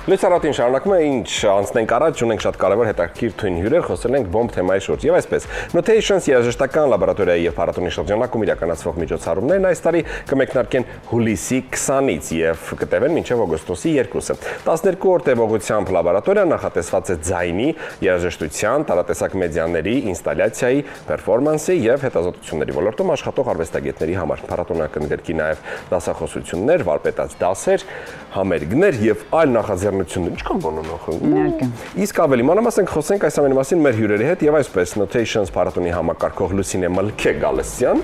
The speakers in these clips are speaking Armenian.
Լուսարատին շարունակում է ինչ անցնենք առաջ, ունենք շատ կարևոր հետաքրքիր թույն հյուրեր, խոսել ենք բոմբ թեմայի շուրջ։ Եվ այսպես, Notations երաժշտական լաբորատորիայի եւ փառատոնի շրջանակում իրականացվող միջոցառումներն այս տարի կմեկնարկեն հուլիսի 20-ից եւ կտևեն մինչեւ օգոստոսի 2-ը։ 12 օր տևողությամբ լաբորատորիան նախատեսված է ձայնի, երաժշտության, տարատեսակ մեդիաների, ինստալյացիայի, պերֆորմանսի եւ հետազոտությունների ոլորտում աշխատող արվեստագետների համար։ Փառատոնը կընդգրկի նաեւ դասախոսություններ, վարպետաց դասեր, համերգներ եւ այլ նախաձեռնություններ։ Ինչքան բան ունենք։ Իսկ ավելի մանրամասն խոսենք այս ամենի մասին մեր հյուրերի հետ եւ այսպես Notations փառատոնի համակարգող Լուսինե Մլքե Գալստյան։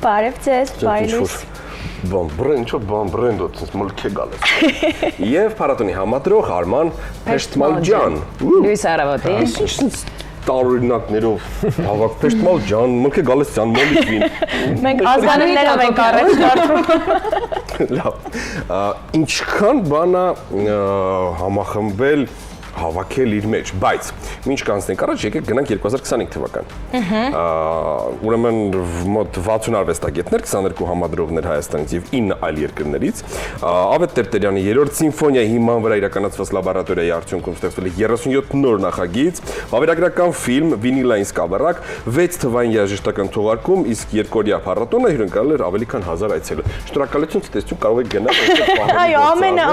Բարև ձեզ, բարելույս։ Բրենդոց Մլքե Գալստյան։ Եվ փառատոնի համադրող Արման Փեշտմալջյան։ Լույս առավոտին։ Ինչ տարօրինակներով հավաք Փեշտմալ ջան, Մլքե Գալստյան, Մոլիվին։ Մենք ազգանուններով ենք առաջ դարձնում։ Լավ։ Ինչքան բան է համախմբել հավաքել իր մեջ, բայց ինչ կանցնենք առաջ, եկեք գնանք 2025 թվական։ Ուրեմն մոտ 60 արվեստագետներ, 22 համադրողներ Հայաստանից եւ 9 այլ երկրներից, Ավետ Տերտերյանի 3-րդ սիմֆոնիայի հիման վրա իրականացված լաբորատորիայի արդյունքում ստեղծվել է 37 նոր նախագիծ, վավերագրական ֆիլմ, վինիլային սկավառակ, 6 թվային երաժշտական թողարկում, իսկ երկօրյա փառատոնը հյուրընկալել էր ավելի քան 1000 այցելու։ Շնորհակալություն, ցտեսություն, կարող եք գնալ այստեղ պահել։ Այո,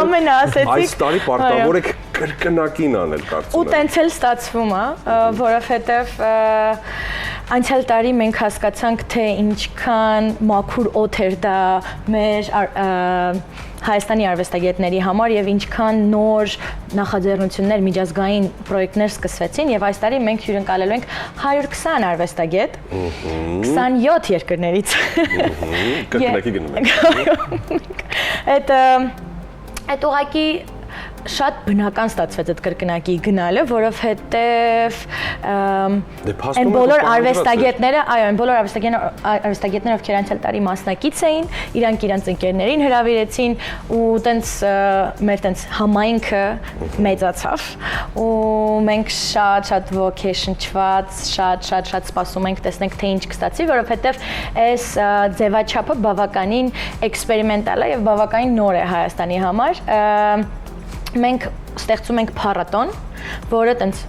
ամենը ասեցիք։ Այս տարի պարտավոր եք կրկնակին անել կարծում եմ։ Ու տենց էլ ստացվում է, որովհետև անցյալ տարի մենք հասկացանք, թե ինչքան մաքուր օդ էր դա մեր Հայաստանի արվեստագետների համար եւ ինչքան նոր նախաձեռնություններ, միջազգային պրոյեկտներ սկսվեցին եւ այս տարի մենք հյուրընկալելու ենք 120 արվեստագետ 27 երկրներից։ Կրկնակի գնում ենք։ Այդ ուղղակի շատ բնական ստացվեց այդ կրկնակի գնալը, որովհետև այն բոլոր արվեստագետները, այո, այն բոլոր արվեստագետները, ովքեր անցյալ տարի մասնակից էին, իրանք իրանց ընկերներին հրավիրեցին ու տենց մեր տենց համայնքը մեծացավ ու մենք շատ ոգեշնչված, շատ սպասում ենք տեսնենք թե ինչ կստացվի, որովհետև այս ձևաչափը բավականին էքսպերիմենտալ է եւ բավականին նոր է Հայաստանի համար։ Մենք ստեղծում ենք փառատոն, որը տենց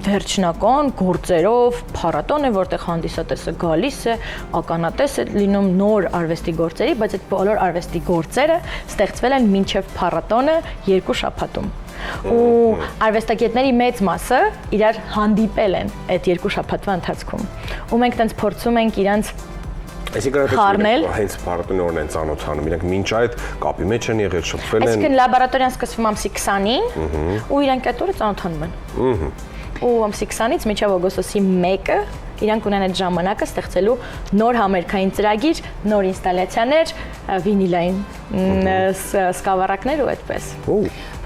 վերջնական գործերով փառատոն է, որտեղ հանդիսատեսը գալիս է, ականատես է լինում նոր արվեստի գործերի, բայց այդ բոլոր արվեստի գործերը ստեղծվել են մինչև փառատոնը 2 շաբաթում։ Ու արվեստագետների մեծ մասը իրար հանդիպել են այդ 2 շաբաթվա ընթացքում։ Ու մենք տենց փորձում ենք իրանց խառնել։ Հենց փառատոնի օրն են ծանոթանում, իրենք մինչ այդ կապի մեջ են եղել, շփվել են։ Այսինքն լաբորատորիան սկսվում ամսի 20-ին ու իրանք այդ օրը ծանոթանում են։ Ու ամսի 20-ից մինչև օգոստոսի 1-ը իրանք ունեն այդ ժամանակը ստեղծելու նոր համերգային ծրագիր, նոր ինստալյացիաներ, վինիլային սկավառակներ ու այդպես։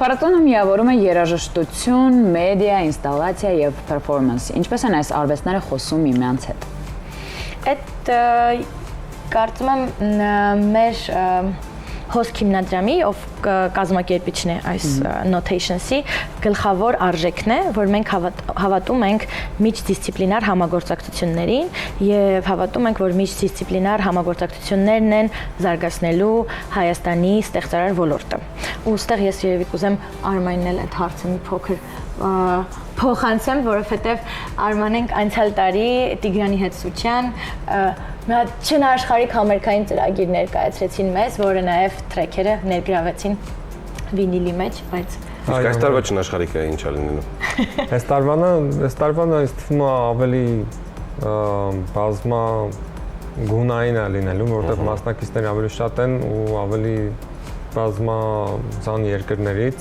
Փառատոնը միավորում է երաժշտություն, մեդիա, ինստալացիա եւ պերֆորմանս։ Ինչպես են այս արվեստները խոսում միմյանց հետ։ Այդ կարծում եմ մեր հոսք հիմնադրամի, ով կազմակերպիչն է այս Notations-ի, գլխավոր արժեքն է, որ մենք հավատում ենք միջդիսցիպլինար համագործակցություններին եւ հավատում ենք, որ միջդիսցիպլինար համագործակցություններն են զարգացնելու Հայաստանի ստեղծարար ոլորտը։ Ու ստեղ ես երևի կուզեմ Արմանին էլ այդ հարցը մի փոքր փոխանցեմ, որովհետև Արմանենք անցյալ տարի Տիգրանի Հետսուչյան մի հատ չնաշխարհիկ համերգային ծրագիր ներկայացրեցին մեզ, որը նաև թրեքերը ներգրավեցին վինիլի մեջ, բայց Իսկ այս տարվա չնաշխարհիկը ինչ է լինելու։ Այս տարվանը ինձ թվում է ավելի բազմա գունային է լինելու, որովհետև մասնակիցները ավելի շատ են ու ավելի բազմազան երկրներից,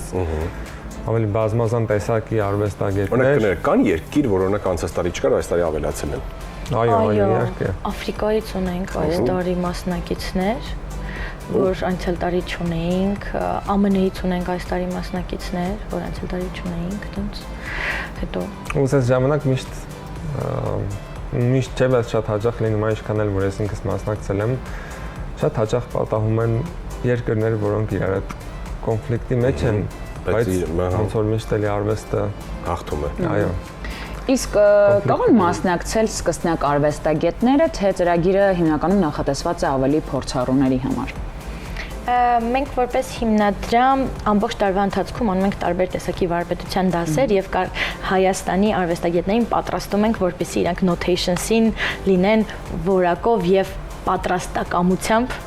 ավելի բազմազան տեսակի արվեստագետներ։ Օրինակ կան երկիր, որ օրինակ անցած տարի չկար, այս տարի ավելացել են։ Այո, իհարկե։ Աֆրիկայից ունենք այս տարի մասնակիցներ, որ անցյալ տարի չունեինք, ԱՄՆ-ից ունենք այս տարի մասնակիցներ, որ անցյալ տարի չունեինք, դից հետո։ Ու այս ժամանակ միշտ չէ, բայց շատ հաճախ լինում է, ինչքան էլ որ ես ինքս մասնակցել եմ, շատ հաճախ պատահում են երկրներ, որոնք իրար հետ կոնֆլիկտի մեջ են, բայց ոնց որ միշտ էլի արվեստը հաղթում է։ Այո։ Իսկ կարող են մասնակցել սկսնակ արվեստագետները, թե ծրագիրը հիմնականում նախատեսված է ավելի փորձառուների համար։ Մենք որպես հիմնադրամ ամբողջ տարվա ընթացքում անում ենք տարբեր տեսակի վարպետության դասեր եւ Հայաստանի արվեստագետներին պատրաստում ենք, որպեսզի իրանք notations-ին լինեն որակով եւ պատրաստակամությամբ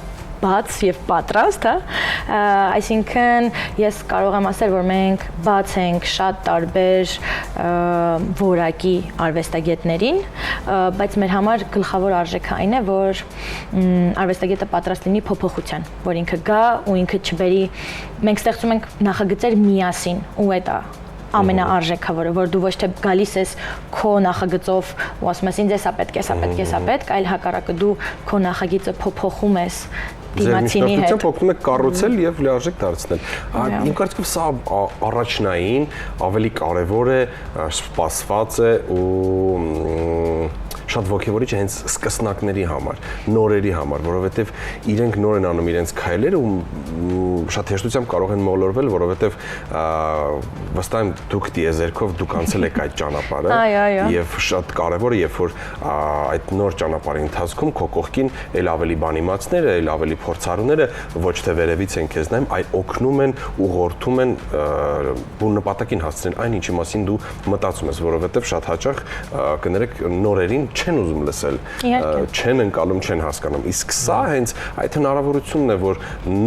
բաց եւ պատրաստ, հա, այսինքն ես կարող եմ ասել, որ մենք բաց ենք շատ տարբեր որակի արվեստագետներին, բայց մեր համար գլխավոր արժեքը այն է, որ արվեստագետը պատրաստ լինի փոփոխության, որ ինքը գա ու ինքը չբերի, մենք ստեղծում ենք նախագծեր միասին ու այդ է ամենաարժեքավորը, որ դու ոչ թե գալիս ես քո նախագծով ու ասում ես ինձ էսա պետք, էսա պետք, էսա պետք, այլ հակառակը դու քո նախագիծը փոփոխում ես դիմացինի հետ։ Ձեր օգնում եք կառուցել եւ լիարժեք դարձնել։ Իմ կարծիքով սա առաջնային ավելի կարեւոր է, սպասված է ու շատ ոգևորիչ է հենց սկսնակների համար, նորերի համար, որովհետև իրենք նոր են անում իրենց քայլերը ու շատ հեշտությամբ կարող են մոլորվել, որովհետև վստահ եմ դուք դիեզերքով դուք անցել եք այդ ճանապարհը եւ շատ կարեւոր է, երբ որ այդ նոր ճանապարհի ընթացքում քո կողքին ել ավելի բանիմացները, ել ավելի փորձառուները ոչ թե վերևից են քեզ նայում, այլ օգնում են, ուղղորդում են ու նպատակին հասցնեն այն ինչի մասին դու մտածում ես, որովհետև շատ հաճախ կներեք նորերին չեն ուզում լսել, չեն ընկալում, չեն հասկանում։ Իսկ սա հենց այդ հնարավորությունն է, որ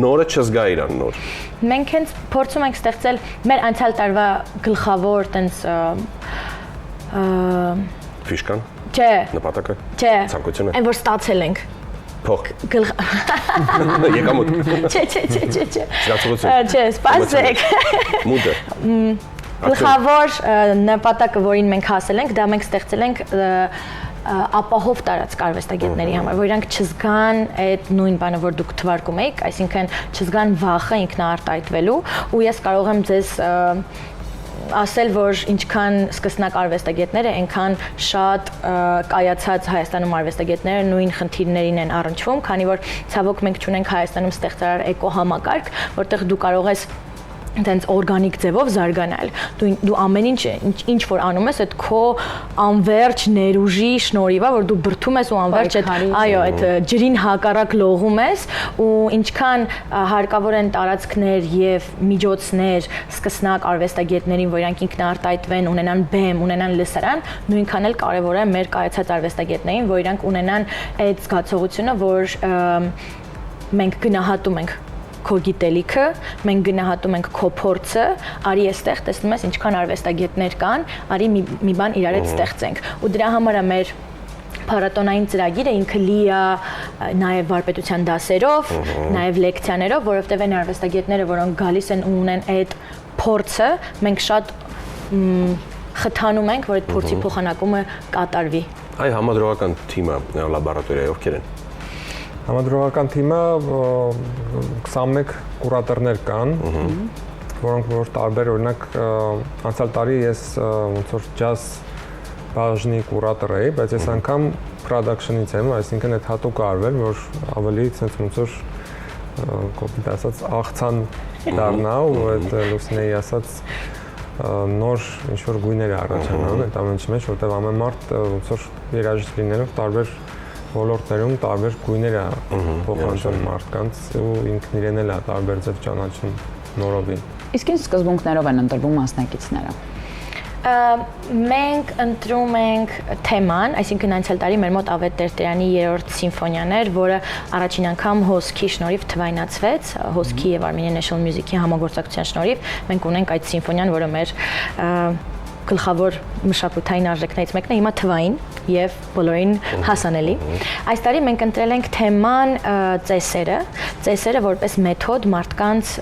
նորը չզգա իրան նոր։ Մենք հենց փորձում ենք ստեղծել մեր անցյալ տարվա գլխավոր տենց ֆիշկան։ Չէ։ Նպատակը։ Չէ։ Ցանկությունը։ Այն որ ստացել ենք։ Փող։ Եկամուտ։ Չէ։ Զգացողություն։ Չէ, սպասեք։ Մուտը։ Գլխավոր նպատակը, որին մենք հասել ենք, դա մենք ստեղծել ենք ապահով տարածք արվեստագետների համար, որ իրանք չզգան այդ նույն բանը, որ դուք թվարկում եք, այսինքն չզգան վախը ինքնաարտահայտվելու, ու ես կարող եմ ձեզ ասել, որ ինչքան սկսնակ արվեստագետները, այնքան շատ կայացած Հայաստանում արվեստագետները նույն խնդիրներին են առնչվում, քանի որ ցավոք մենք չունենք Հայաստանում ստեղծարար էկոհամակարգ, որտեղ դու կարող ես դենց օրգանիկ ձևով զարգանալ։ Դու ամեն ինչ որ անում ես, այդ քո անverջ ներուժի շնորհիվ է, որ դու բրթում ես ու անverջ այդ ջրին հակառակ լողում ես, ու ինչքան հարկավոր են տարածքներ եւ միջոցներ սկսնակ արվեստագետներին, որ իրանք ինքնաարտահայտվեն, ունենան բեմ, ունենան լսարան, նույնքան էլ կարեւոր է մեր կայացած արվեստագետներին, որ իրանք ունենան այդ զգացողությունը, որ մենք գնահատում ենք քո գիտելիքը, մենք գնահատում ենք քո փորձը, արի այստեղ տեսնում ես ինչքան արվեստագետներ կան, արի մի բան իրար հետ ստեղծենք։ Ու դրա համար է մեր փառատոնային ծրագիրը ինքը լի է նաև վարպետության դասերով, նաև լեկցիաներով, որովհետև այն արվեստագետները, որոնք գալիս են ու ունեն այդ փորձը, մենք շատ խթանում ենք, որ այդ փորձի փոխանակումը կատարվի։ Այ համադրողական թիմը լաբորատորիայի ովքեր են։ Համադրողական թիմը 21 կուրատորներ կան, որոնք որ տարբեր, օրինակ անցյալ տարի ես ոնց որ ջազ բաժնի կուրատոր էի, բայց այս անգամ production-ից եմ, այսինքն այդ հատուկ արվել, որ ավելի ցենց ոնց որ կոպիտ ասած աղցան դառնա ու այդ Լուսինեի ասած նոր ինչ որ գույներ առաջանան այդ ամենի մեջ, որտեղ ամեն մարդ ոնց որ երաժիշտ լինելով տարբեր ոլորտներում տարբեր գույներ է փոխանցում մարդկանց ու ինքն իրեն էլ է տարբեր ձև ճանաչում նորովին։ Իսկ ինչ սկզբունքներով են ընտրվում մասնակիցները։ Մենք ընտրում ենք թեման, այսինքն անցյալ տարի մեր մոտ Ավետ Տերտերյանի 3-րդ սիմֆոնիան էր, որը առաջին անգամ հոսքի շնորհիվ թվայնացվեց, հոսքի եւ Armenian National Music-ի համագործակցության շնորհիվ մենք ունենք այդ սիմֆոնիան, որը մեր գլխավոր մշակութային արժեքներից մեկն է հիմա թվային եւ բոլորին հասանելի։ Այս տարի մենք ընտրել ենք թեման ծեսերը որպես մեթոդ մարդկանց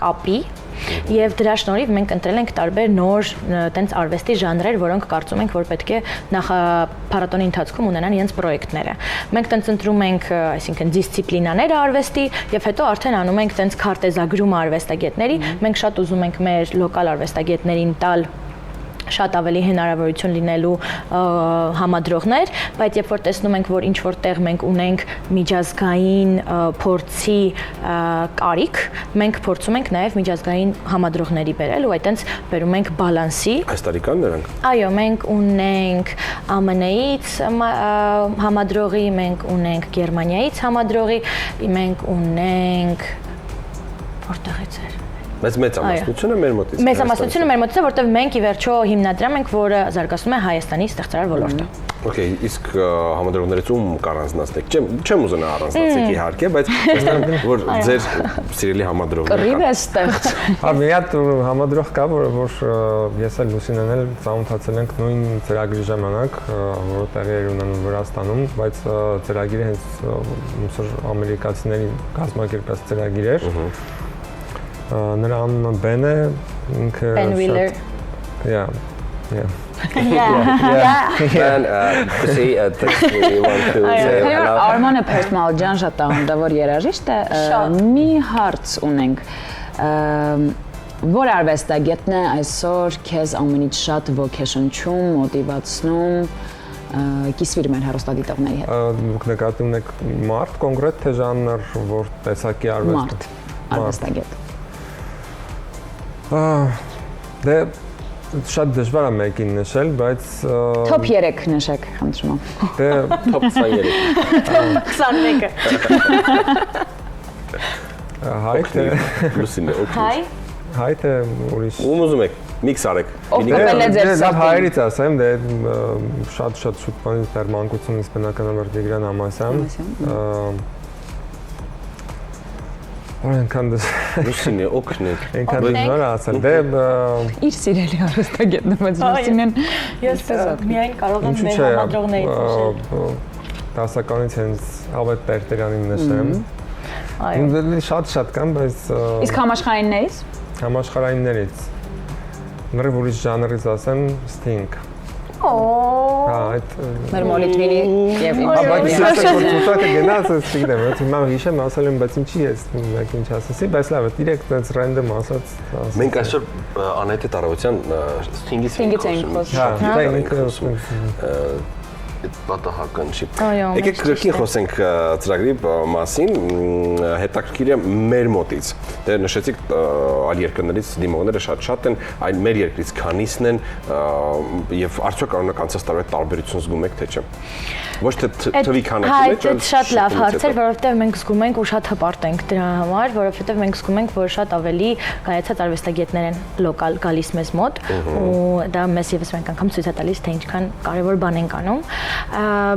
կապի եւ դրա շնորհիվ մենք ընտրել ենք տարբեր նոր տենց արվեստի ժանրեր, որոնք կարծում ենք, որ պետք է փառատոնի ընթացքում ունենան իրենց պրոյեկտները։ Մենք տենց ընտրում ենք, այսինքն դիսցիպլինաները արվեստի եւ հետո արդեն անում ենք տենց քարտեզագրում արվեստագետների։ Մենք շատ ուզում ենք մեր լոկալ արվեստագետներին տալ շատ ավելի հնարավորություն լինելու համադրողներ, բայց երբ որ տեսնում ենք, որ ինչ որտեղ մենք ունենք միջազգային փորձի կարիք, մենք փորձում ենք նաև միջազգային համադրողների բերել ու այտենց բերում ենք բալանսի։ Այս տարի կան նրանք։ Այո, մենք ունենք ԱՄՆ-ից համադրողի, մենք ունենք Գերմանիայից համադրողի, մենք ունենք Որտեղից էր։ Մեծամասնությունը մեր մոտից։ Մեծամասնությունը մեր մոտից է, որտեղ մենք ի վերջո հիմնադրամ ենք, որը զարգացնում է Հայաստանի ստեղծարար ոլորտը։ Okay, իսկ համադրողներից ում կառանձնացնեք։ Չեմ ուզենա առանձնացեք իհարկե, բայց տեսնեմ, որ ձեր սիրելի համադրողները Կռիվ է ստեղծ։ Մի հատ համադրող կա, որ ես էլ Լուսինեն էլ ծանոթացել ենք նույն ծրագրի ժամանակ, որը տեղի էր ունենում Վրաստանում, բայց ծրագիրը հենց ոնց որ ամերիկացիների կազմակերպած ծրագիր էր։ Նրա անունը Ben է, ինքը Ben Wheeler։ Yeah. Արմանը personal ջան շատ անդավոր երաժիշտ է։ Մի հարց ունենք։ Որ արվեստագետն է այսօր քեզ ամենից շատ ոգեշնչում, մոտիվացնում, կիսվիր մեր հեռուստադիտողների հետ։ Դուք նկատի ունեք մարդ կոնկրետ թե ժանր, որ տեսակի արվեստ։ Արվեստագետ։ Դե շատ դժվար է մեկին նշել, բայց Top 3 նշեք, խնդրում եմ։ դե top 23։ 21-ը։ հայ թե Լուսինե, օքեյ։ Հայ։ թե ուրիշ։ Ում ուզում եք միքս արեք։ Օգտվել է ձեր Լավ սրտին։ հայերից ասեմ, դե շատ շուտ բանից դեռ մանկությունից բնականաբար Տիգրան Ամասյան։ Այնքան Լուսինե, օգնեք։ դժվար է ասել։ Դե Իր սիրելի արվեստագետն է, բայց Լուսինեն Ես միայն կարող եմ մեր համադրողներից նշել։ դասականից հենց Ավետ Տերտերանին նշեմ։ Այո։ Դե շատ կան, բայց Իսկ համաշխարհայիններից համաշխարհայիններից նռիվ ուրիշ ժանրից ասեմ Sting։ Այդ մեր մոլիտվինի եւ բայց ցուցակը գնաց Sting-ը, բայց հիմա հիշեմ ասել եմ, բայց ինչի ես ինչ ասեցի, բայց լավ է, դիրեկտ այնց random ասած։ Մենք այսօր Անետ Տարավության Sting-ից ենք խոսում։ Դա ինքը պատահական չի։ Այո, Եկեք քրքին խոսենք ծրագրի մասին, հետաքրքիր է մեր մոտից։ Դե նշեցիք այլ երկրներից դիմողները շատ են, այն մեր երկրից քանիսն են եւ արդյոք անոնք անցած տարվա տարբերություն զգում եք թե չէ։ Ոչ թե թվի քանակի մեջ, այլ շատ լավ հարց էր, որովհետեւ մենք զգում ենք ու շատ հպարտ ենք դրա համար, որովհետեւ մենք զգում ենք, որ շատ ավելի կայացած արվեստագետներ են լոկալ գալիս մեզ մոտ ու դա մեզ եւս մենք անգամ ցույց է տալիս, թե ինչքան կարեւոր բան ենք անում։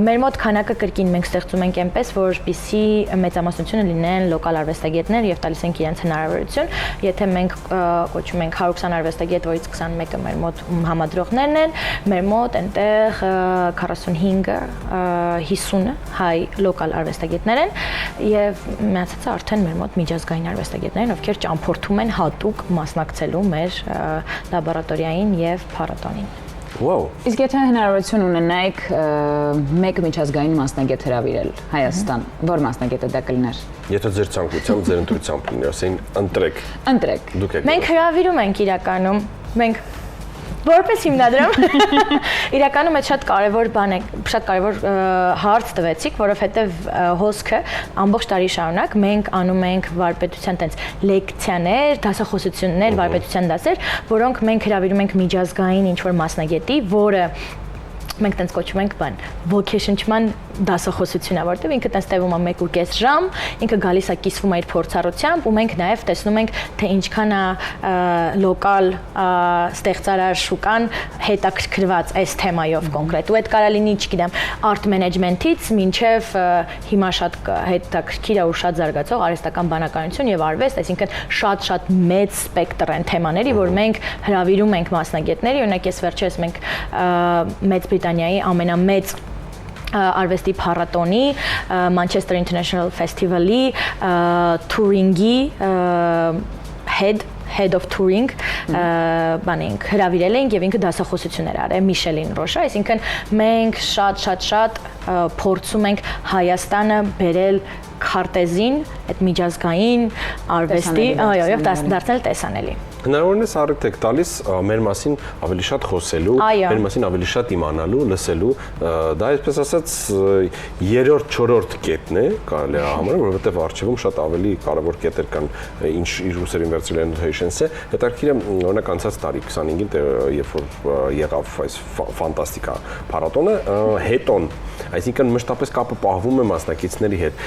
Մեր մոտ քանակը կրկին մենք ստեղծում ենք այնպես, որպեսզի մեծամասնությունը լինեն լոկալ արվեստագետներ եւ տալիս ենք իրենց հնարավորություն, եթե մենք կոչում ենք 120 արվեստագետ, որից 21-ը մեր մոտ համադրողներն են, մեր մոտ այնտեղ 45-ը 50-ը հայ լոկալ արվեստագետներ են եւ միացածը արդեն մեր մոտ միջազգային արվեստագետներ են, ովքեր ճամփորդում են հատուկ մասնակցելու մեր լաբորատորիային եւ փառատոնին։ Wow. Իսկ եթե հնարավորություն ունենայիք մեկ միջազգային մասնագետ հրավիրել Հայաստան, որ մասնագետը դա կլիներ։ Եթե ձեր ցանկությամբ, ձեր ընտրությամբ լինի, ասեն ընտրեք։ Ընտրեք։ Դուք եք։ Մենք հրավիրում ենք իրականում, մենք որպես հիմնադրամ իրականում այդ շատ կարևոր բան է, շատ կարևոր հարց տվեցիք, որովհետև հոսքը ամբողջ տարի շարունակ մենք անում ենք վարպետության տենց լեկցիաներ, դասախոսություններ, վարպետության դասեր, որոնք մենք հրավիրում ենք միջազգային ինչ-որ մասնագետի, որը մենք տենց կոչում ենք բան ոգեշնչման դասախոսություն է, որտեղ ինքը տենց տևում է 1.5 ժամ, ինքը գալիս է կիսվում է իր փորձառությամբ ու մենք նաև տեսնում ենք թե ինչքան է լոկալ ստեղծարար շուկան հետաքրքրված այս թեմայով կոնկրետ։ Ու այդ կարա լինի, չգիտեմ, արտ մենեջմենթից մինչև հիմա շատ հետաքրքիր է ու շատ զարգացող արհեստական բանականություն եւ արվեստ, այսինքն շատ մեծ սպեկտր են թեմաների, որ մենք հրավիրում ենք մասնագետների, օրինակ ես վերջերս մենք Մեծ Բրիտանիայի ամենամեծ արվեստի փառատոնի Manchester International Festival-ի touring-ի head of touring բանենք հրավիրել ենք եւ ինքը դասախոսություններ արել Միշելին Ռոշա, այսինքն մենք շատ փորձում ենք Հայաստանը բերել քարտեզին այդ միջազգային արվեստի, այո, եւ դարձնել տեսանելի։ Հնարավորինս առիթ եք տալիս մեր մասին ավելի շատ խոսելու, մեր մասին ավելի շատ իմանալու, լսելու, դա այսպես ասած երրորդ, չորրորդ կետն է, կարելի է համարել, որովհետև արխիվում շատ ավելի կարևոր կետեր կան, ինչ իր ուսերին վերցրել են Հեյշենսը, հետաքրքիր է, օրինակ անցած տարի 25-ին, երբ որ եղավ այս ֆանտաստիկա փառատոնը, հետոն, այսինքն մշտապես կապը պահվում է մասնակիցների հետ,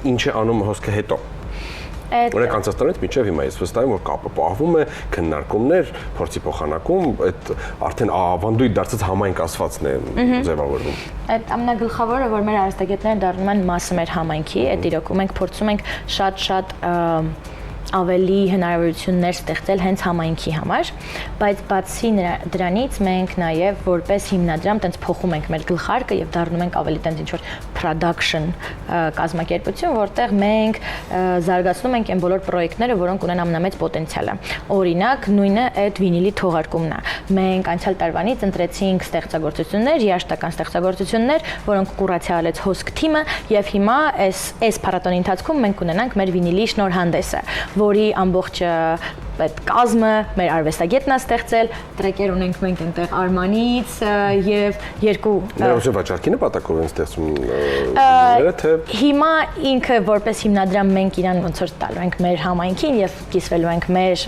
ինչ է անում հոսքը հետո։ Օրինակ անցած տարվանից մինչև հիմա ես վստահ եմ, որ կապը պահվում է, քննարկումներ, փորձի փոխանակում, այդ արդեն ավանդույթ դարձած համայնքացվածն է ձևավորվում։ Այդ ամենագլխավորը, որ մեր արվեստագետները դառնում են մասը մեր համայնքի, այդ իրոք մենք փորձում ենք շատ ավելի հնարավորություններ ստեղծել հենց համայնքի համար, բայց բացի դրանից մենք նաև որպես հիմնադրամ տենց փոխում ենք մեր գլխարկը եւ դառնում ենք ավելի տենց ինչ-որ production կազմակերպություն, որտեղ մենք զարգացնում ենք այն բոլոր պրոյեկտները, որոնք ունեն ամենամեծ պոտենցիալը։ Օրինակ, նույնը այդ վինիլի թողարկումն է։ Մենք անցյալ տարվանից ընտրեցինք ստեղծագործություններ, երաժշտական ստեղծագործություններ, որոնք կուրացիա արեց հոսք թիմը եւ հիմա այս փառատոնի ընթացքում մենք կունենանք մեր վինիլի շնորհանդեսը, որի ամբողջ այդ կազմը մեր արվեստագետն է ստեղծել, տրեկեր ունենք մենք այնտեղ Արմանից եւ երկու Ներողություն, վաճառքի նպատակով են ստեղծում վինիլները, թե հիմա ինքը որպես հիմնադրամ մենք իրան ոնց որ տալու ենք մեր համայնքին եւ կիսվելու ենք մեր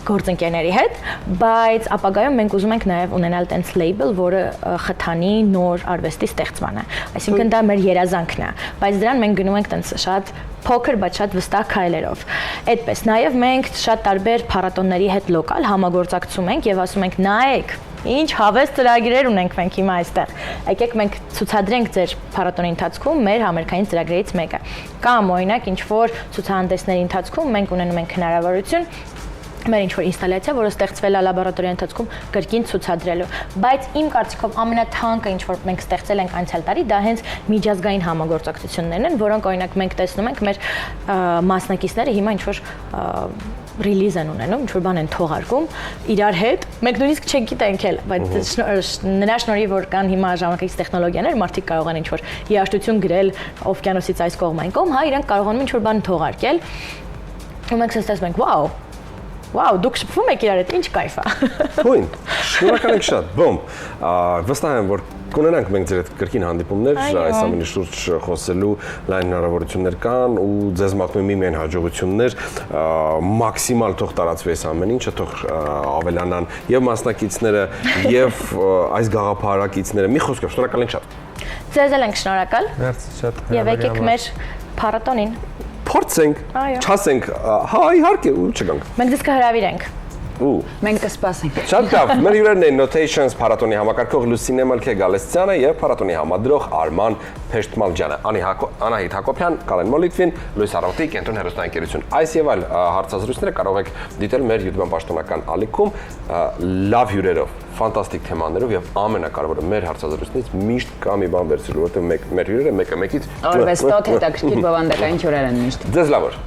գործընկերների հետ, բայց ապագայում մենք ուզում ենք նաև ունենալ տենց label, որը խթանի նոր արվեստի ստեղծմանը։ Այսինքն դա մեր երազանքն է, բայց դրան մենք գնում ենք տենց շատ փոքր, բայց շատ վստահ քայլերով։ Այդպես նաև մենք շատ տարբեր փառատոնների հետ լոկալ համագործակցում ենք եւ ասում ենք նայեք, ինչ հավես ծրագրեր ունենք մենք հիմա այստեղ։ Եկեք մենք ցուցադրենք ձեր փառատոնի ընթացքում մեր համերգային ծրագրերից մեկը։ Կամ օրինակ ինչ որ ցուցահանդեսների ընթացքում մենք ունենում ենք հնարավորություն մեր ինչ-որ ինստալացիա, որը ստեղծվել է լաբորատորիայի ընթացքում կրկին ցուցադրելու, բայց իմ կարծիքով ամենաթանկը ինչ-որ մենք ստեղծել ենք անցյալ տարի, դա հենց միջազգային համագործակցություններն են, որոնք օրինակ մենք տեսնում ենք մեր մասնակիցները հիմա ինչ-որ ռիլիզ են ունենում, ինչ-որ բան են թողարկում իրար հետ, մենք նույնիսկ չենք գիտենք էլ, բայց նրա շնորհիվ որ կան հիմա ժամանակակից տեխնոլոգիաներ, մարդիկ կարող են ինչ-որ երաժշտություն գրել օվկիանոսից այս կողմ այն կողմ, հա, իրանք կարողանում ինչ-որ բան թողարկել, ու մենք ասում ենք, Վաու, դուք շփվում եք իրար հետ, ինչ կայֆ է։ Հույն, շնորհակալ ենք շատ, բոմ, վստահ եմ, որ կունենանք մենք ձեր հետ կրկին հանդիպումներ, այս ամենի շուրջ խոսելու լայն հնարավորություններ կան ու ձեզ մաղթում եմ միայն հաջողություններ, մաքսիմալ թող տարածվի այս ամեն ինչը, թող ավելանան եւ մասնակիցները եւ այս գաղափարակիցները, մի խոսքով շնորհակալ ենք շատ։ Ձեզ էլ ենք շնորհակալ։ Մերսի շատ։ Եվ եկեք մեր փառատոնին։ Փորձենք, չասենք, հա իհարկե ու չգանք։ Մենք ձեզ կհրավիրենք։ Մենք կսպասենք։ Շատ լավ, մեր հյուրերն են Notations փառատոնի համակարգող Լուսինե Մալքե Գալստյանը եւ փառատոնի համադրող Արման Փեշտմալջյանը, Անահիտ Հակոբյան, Կարեն Մոլիտվին, Լույս Արարոտի, Կենտրոն հեռուստաընկերություն։ Այս եւ այլ հարցազրույցները կարող եք դիտել մեր YouTube-յան պաշտոնական ալիքում լավ հյուրերով, ֆանտաստիկ թեմաներով եւ ամենակարևորը մեր հարցազրույցներից միշտ կա մի բան վերցրու, որովհետեւ մեր հյուրերը մեկը մեկից Արվեստոտ հետաքրքիր բովանդակային հյուրեր են միշտ։ Ձեզ լավ օր։